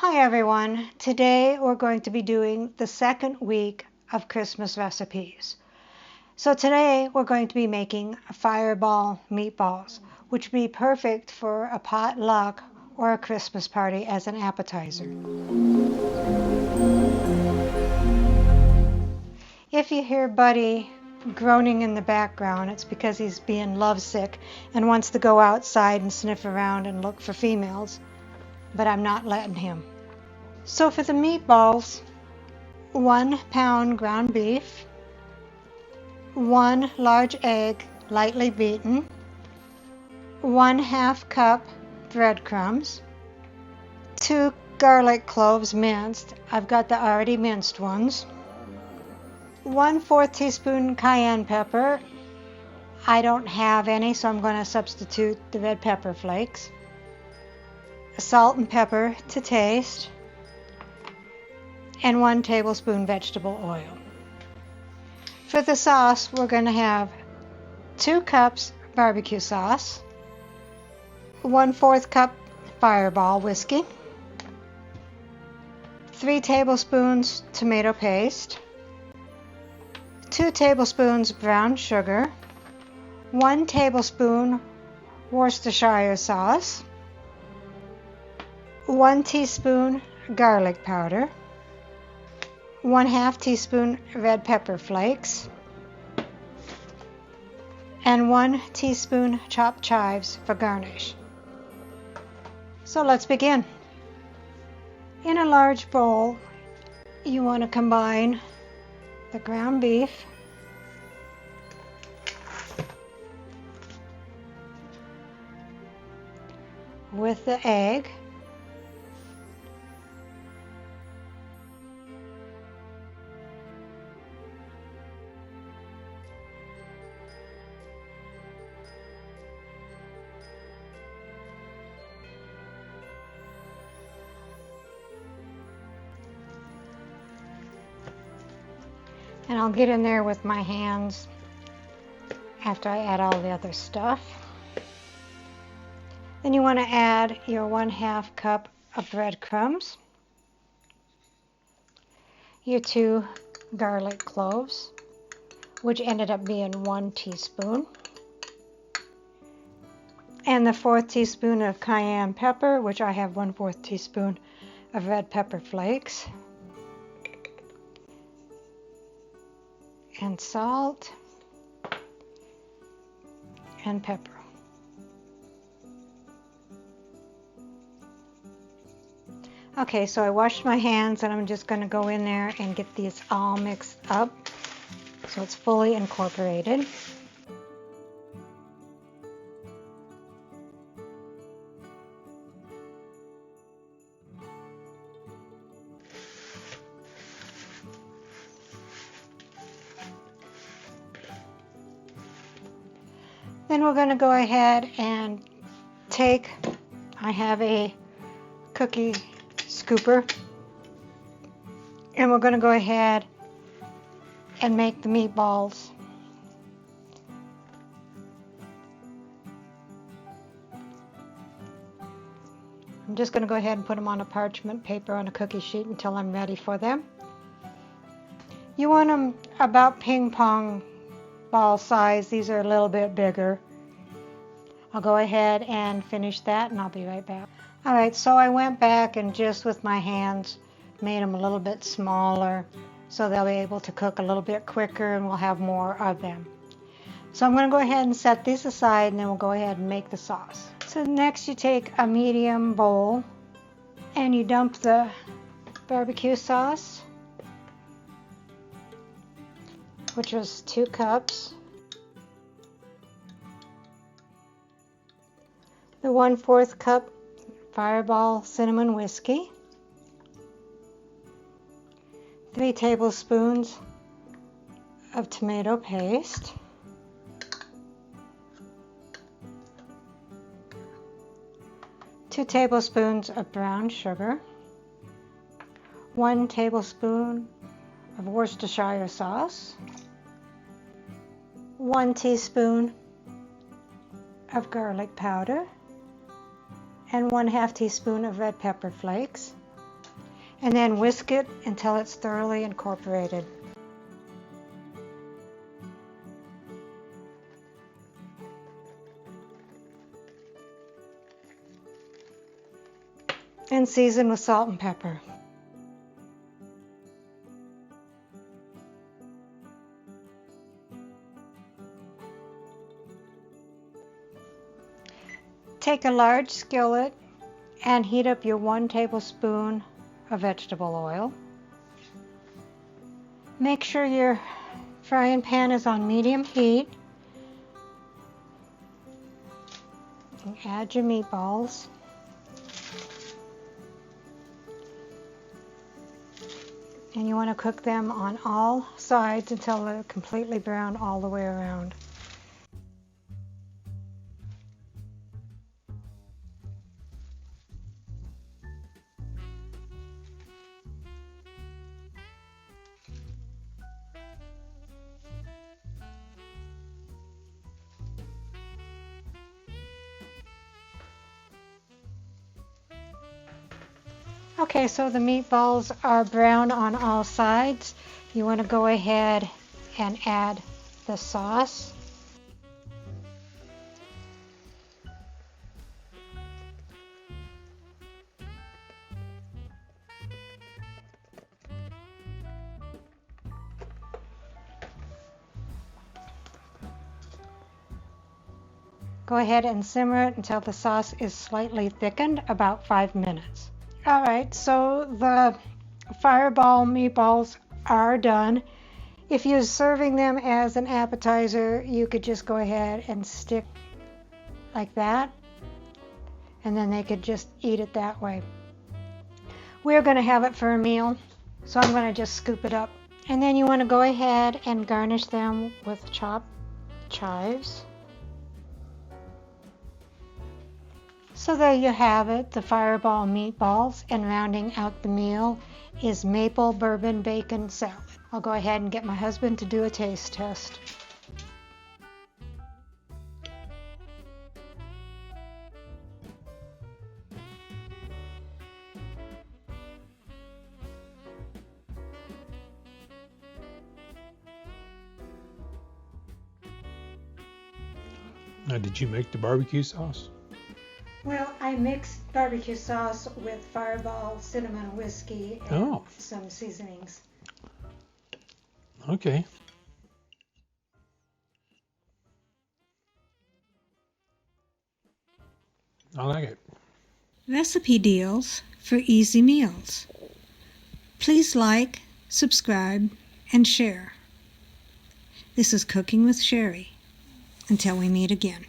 Hi everyone, today we're going to be doing the second week of Christmas recipes. So today we're going to be making fireball meatballs, which would be perfect for a potluck or a Christmas party as an appetizer. If you hear Buddy groaning in the background, it's because he's being lovesick and wants to go outside and sniff around and look for females, but I'm not letting him. So for the meatballs, 1 pound ground beef, 1 large egg lightly beaten, 1/2 cup breadcrumbs, 2 garlic cloves minced. I've got the already minced ones. 1/4 teaspoon cayenne pepper. I don't have any, so I'm going to substitute the red pepper flakes. Salt and pepper to taste. And 1 tablespoon vegetable oil. For the sauce, we're going to have 2 cups barbecue sauce, 1/4 cup fireball whiskey, 3 tablespoons tomato paste, 2 tablespoons brown sugar, 1 tablespoon Worcestershire sauce, 1 teaspoon garlic powder, 1/2 teaspoon red pepper flakes, and 1 teaspoon chopped chives for garnish. So let's begin. In a large bowl, you want to combine the ground beef, with the egg, and I'll get in there with my hands after I add all the other stuff. Then you want to add your 1/2 cup of breadcrumbs, your 2 garlic cloves, which ended up being 1 teaspoon, and the 1/4 teaspoon of cayenne pepper, which I have 1/4 teaspoon of red pepper flakes, and salt and pepper. Okay, so I washed my hands and I'm just going to go in there and get these all mixed up so it's fully incorporated. Then we're going to go ahead and I have a cookie scooper, and we're going to go ahead and make the meatballs. I'm just going to go ahead and put them on a parchment paper on a cookie sheet until I'm ready for them. You want them about ping pong ball size. These are a little bit bigger. I'll go ahead and finish that and I'll be right back. Alright, so I went back and just with my hands made them a little bit smaller so they'll be able to cook a little bit quicker and we'll have more of them. So I'm going to go ahead and set these aside and then we'll go ahead and make the sauce. So next you take a medium bowl and you dump the barbecue sauce, which was 2 cups, the 1/4 cup fireball cinnamon whiskey, 3 tablespoons of tomato paste, 2 tablespoons of brown sugar, 1 tablespoon of Worcestershire sauce, 1 teaspoon of garlic powder, and 1/2 teaspoon of red pepper flakes, and then whisk it until it's thoroughly incorporated. And season with salt and pepper. Take a large skillet and heat up your 1 tablespoon of vegetable oil. Make sure your frying pan is on medium heat. And add your meatballs. And you want to cook them on all sides until they're completely brown all the way around. Okay, so the meatballs are brown on all sides. You want to go ahead and add the sauce. Go ahead and simmer it until the sauce is slightly thickened, about 5 minutes. Alright, so the fireball meatballs are done. If you're serving them as an appetizer, you could just go ahead and stick like that, and then they could just eat it that way. We're going to have it for a meal, so I'm going to just scoop it up. And then you want to go ahead and garnish them with chopped chives. So there you have it, the fireball meatballs, and rounding out the meal is maple bourbon bacon salad. I'll go ahead and get my husband to do a taste test. Now, did you make the barbecue sauce? Well, I mixed barbecue sauce with fireball, cinnamon whiskey, and some seasonings. Okay. I like it. Recipe deals for easy meals. Please like, subscribe, and share. This is Cooking with Sherry. Until we meet again.